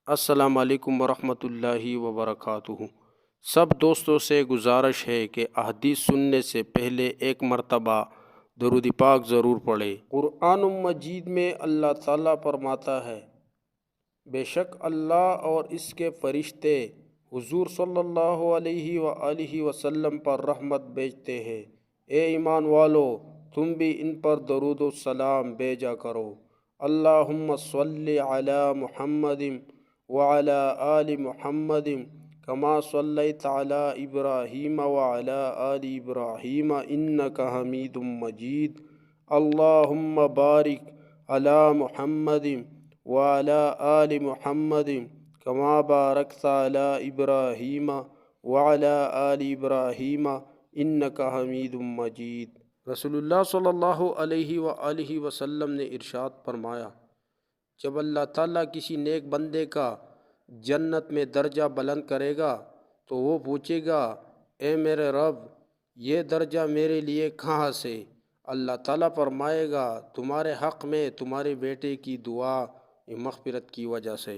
السلام علیکم ورحمۃ اللہ وبرکاتہ۔ سب دوستوں سے گزارش ہے کہ احادیث سننے سے پہلے ایک مرتبہ درود پاک ضرور پڑھیں۔ قرآن مجید میں اللہ تعالیٰ فرماتا ہے، بے شک اللہ اور اس کے فرشتے حضور صلی اللہ علیہ وآلہ وسلم پر رحمت بھیجتے ہیں۔ اے ایمان والو، تم بھی ان پر درود و سلام بھیجا کرو۔ اللہم صلی علی محمد وعلی آل محمد کما صلیت علی ابراہیم وعلی آل ابراہیم انک حمید مجید۔ اللہم بارک علی محمد وعلی آل محمد کما بارکت علی ابراہیم وعلی آل ابراہیم انک حمید مجید۔ رسول اللہ صلی اللہ علیہ وآلہ وسلم نے ارشاد فرمایا، جب اللہ تعالیٰ کسی نیک بندے کا جنت میں درجہ بلند کرے گا تو وہ پوچھے گا، اے میرے رب، یہ درجہ میرے لیے کہاں سے؟ اللہ تعالیٰ فرمائے گا، تمہارے حق میں تمہارے بیٹے کی دعا مغفرت کی وجہ سے۔